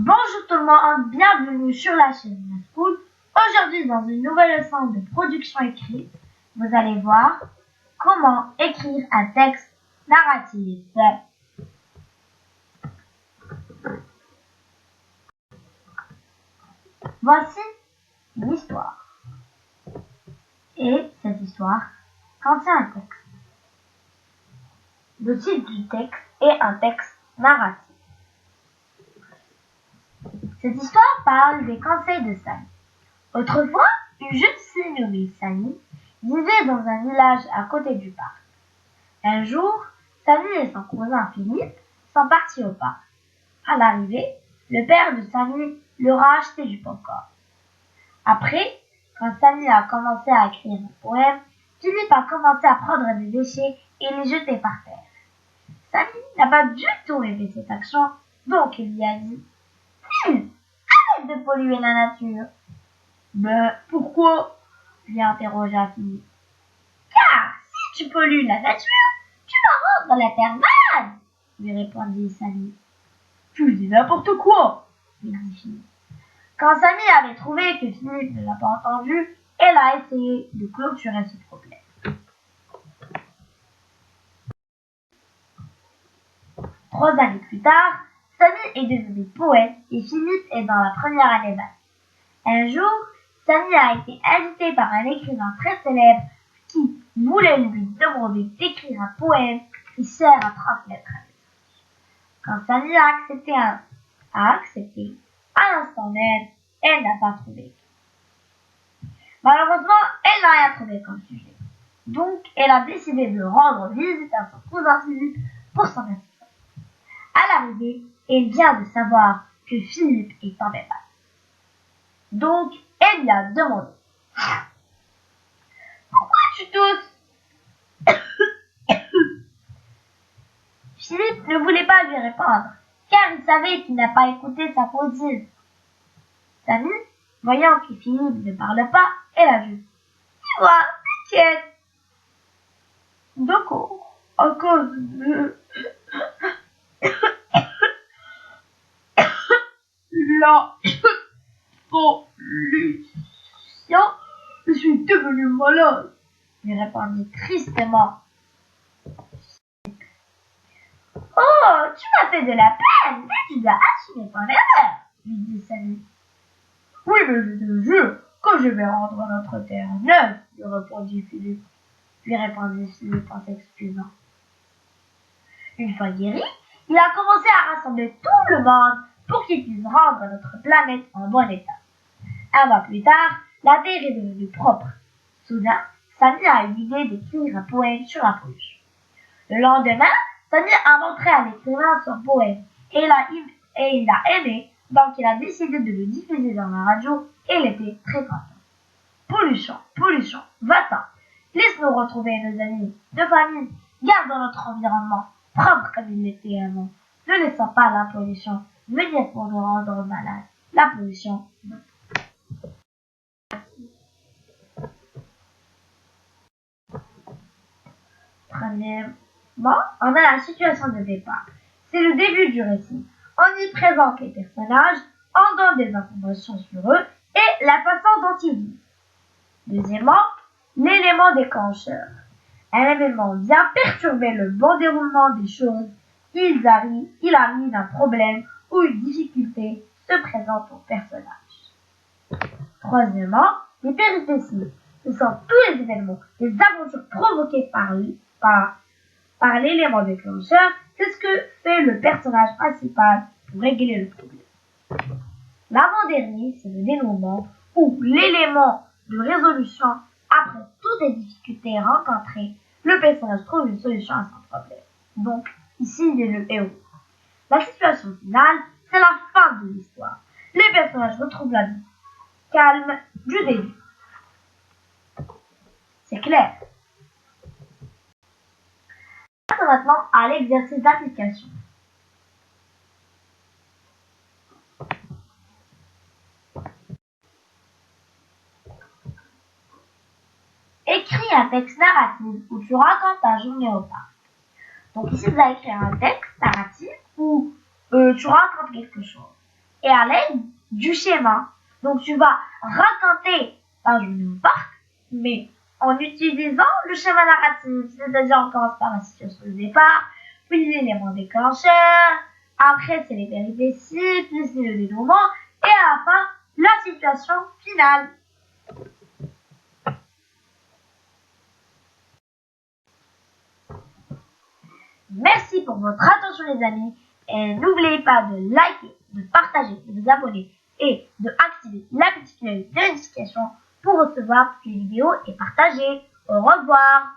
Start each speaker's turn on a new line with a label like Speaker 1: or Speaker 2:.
Speaker 1: Bonjour tout le monde, bienvenue sur la chaîne Naschool. Aujourd'hui, dans une nouvelle leçon de production écrite, vous allez voir comment écrire un texte narratif. Voici l'histoire. Et cette histoire contient un texte. Le titre du texte est un texte narratif. Cette histoire parle des conseils de Samy. Autrefois, une jeune fille nommée Samy vivait dans un village à côté du parc. Un jour, Samy et son cousin Philippe sont partis au parc. À l'arrivée, le père de Samy leur a acheté du popcorn. Après, quand Samy a commencé à écrire un poème, Philippe a commencé à prendre des déchets et les jeter par terre. Samy n'a pas du tout aimé cette action, donc il lui a dit « Arrête de polluer la nature !»« Ben, pourquoi ?» lui interrogea Philippe. « Car si tu pollues la nature, tu vas rendre la terre malade !» lui répondit Samy. « Tu dis n'importe quoi !» lui dit Philippe. Quand Samy avait trouvé que Philippe ne l'a pas entendu, elle a essayé de clôturer ce problème. 3 années plus tard, Samy est devenu poète et Philippe est dans la première année bac. Un jour, Samy a été invité par un écrivain très célèbre qui voulait lui demander d'écrire un poème qui sert à transmettre un message. Quand Samy a accepté, à l'instant même, elle n'a pas trouvé. Malheureusement, elle n'a rien trouvé comme sujet. Donc, elle a décidé de rendre visite à son cousin Philippe pour son assistance. À l'arrivée, elle vient de savoir que Philippe est tombé malade. Donc, elle lui a demandé « Pourquoi tu tousses ?» Philippe ne voulait pas lui répondre, car il savait qu'il n'a pas écouté sa cousine. Samy, voyant que Philippe ne parle pas, elle a dit « Dis-moi, t'inquiète. » D'accord, à cause de la pollution, je suis devenu malade, lui répondit tristement. Oh, tu m'as fait de la peine, mais tu dois assumer ton erreur, lui dit Samy. Oui, mais je te jure, quand je vais rendre notre terre neuve, lui répondit Philippe, en s'excusant. Une fois guéri, il a commencé à rassembler tout le monde pour qu'il puisse rendre notre planète en bon état. Un mois plus tard, la terre est devenue propre. Soudain, Samy a eu l'idée d'écrire un poème sur la pollution. Le lendemain, Samy a montré à l'écrivain son poème et il a aimé, donc il a décidé de le diffuser dans la radio et il était très content. Pollution, pollution, va-t'en. Laisse-nous retrouver nos amis de famille. Gardons notre environnement propre comme il l'était avant. Ne laissons pas la pollution venir pour nous rendre malades. La pollution, non. Premièrement, on a la situation de départ. C'est le début du récit. On y présente les personnages, on donne des informations sur eux et la façon dont ils vivent. Deuxièmement, l'élément déclencheur. Un événement vient perturber le bon déroulement des choses. Il arrive un problème ou une difficulté se présente au personnage. Troisièmement, les péripéties. Ce sont tous les événements, les aventures provoquées par l'élément déclencheur. C'est ce que fait le personnage principal pour régler le problème. L'avant-dernier, c'est le dénouement ou l'élément de résolution. Après toutes les difficultés rencontrées, le personnage trouve une solution à son problème. Donc, ici, il est le héros. La situation finale, c'est la fin de l'histoire. Les personnages retrouvent la vie calme du début. C'est clair. Passons maintenant à l'exercice d'application. Écris un texte narratif où tu racontes ta journée au parc. Donc ici, vous allez écrire un texte narratif où tu racontes quelque chose. et à l'aide du schéma. Donc tu vas raconter ta journée au parc, mais en utilisant le schéma narratif. C'est-à-dire on commence par la situation de départ, puis l'élément déclencheur, après c'est les péripéties, puis c'est le dénouement, et à la fin, la situation finale. Merci pour votre attention les amis, et n'oubliez pas de liker, de partager, de vous abonner et de activer la petite cloche de notification pour recevoir toutes les vidéos et partager. Au revoir.